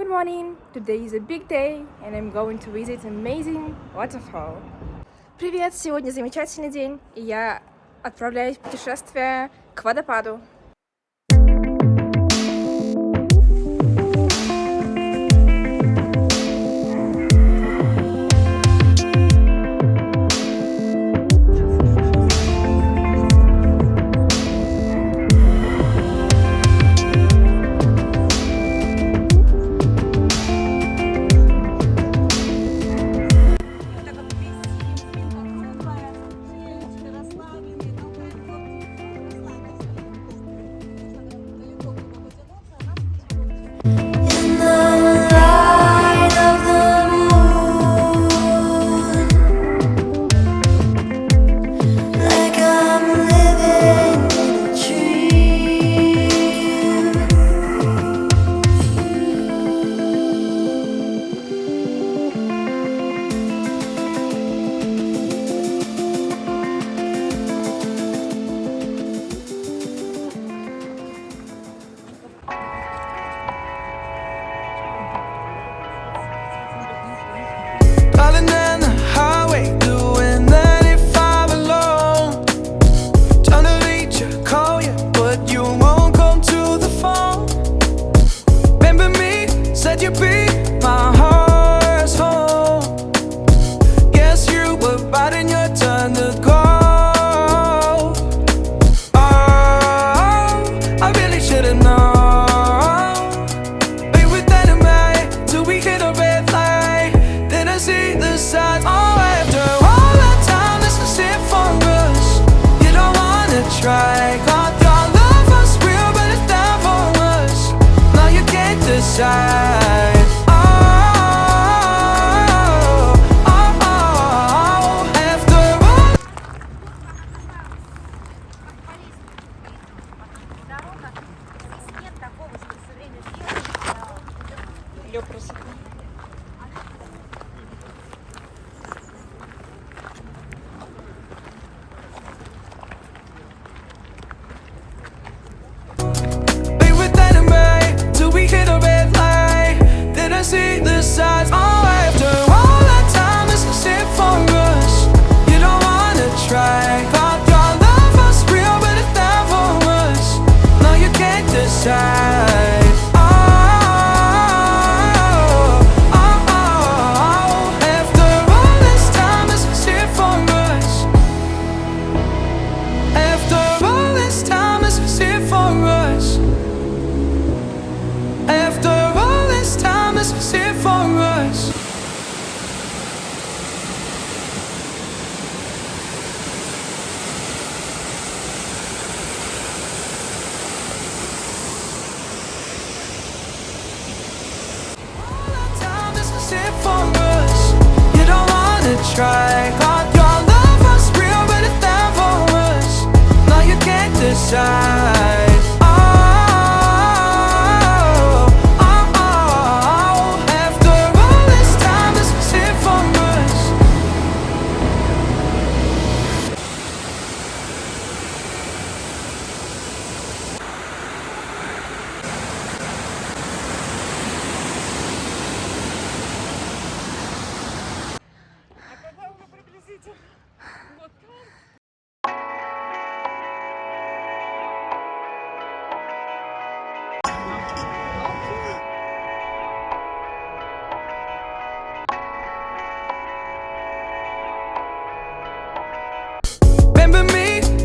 Good morning! Today is a big day and I'm going to visit amazing waterfall. Привет! Сегодня замечательный день, и я отправляюсь в путешествие к водопаду.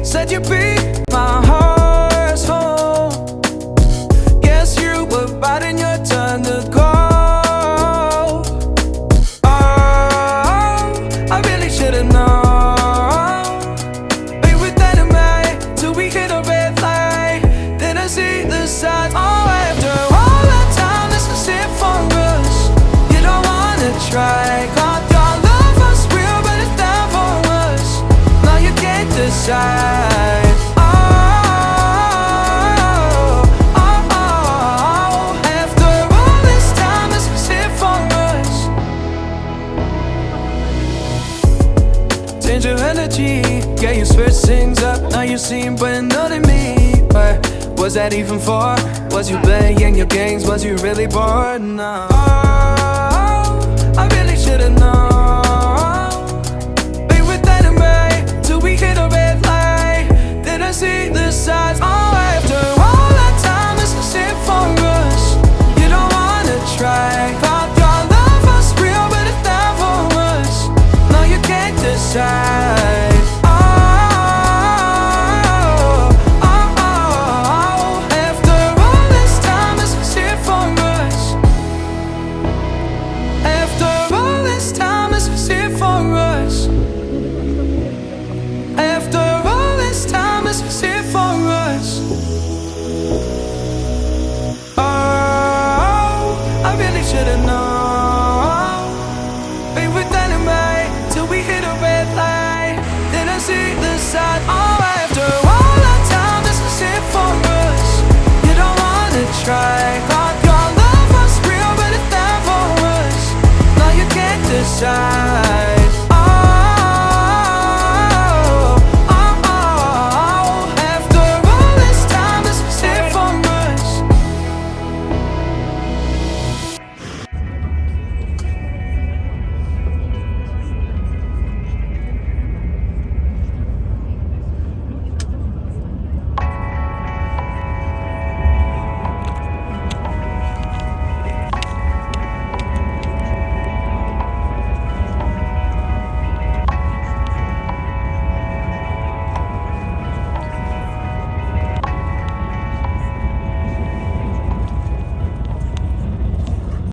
Said you'd be my heart's home. Guess you were biding your turn to go. Oh, I really should've known. We were dynamite till we hit a red light. Then I see the signs. Oh, after all that time, this is it for us. You don't wanna try. Caught your love was real, but it's down for us. Now you can't decide. Your energy, yeah, you switch things up. Now you seem brand new to me, but was that even for? Was you playing your games? Was you really bored? No.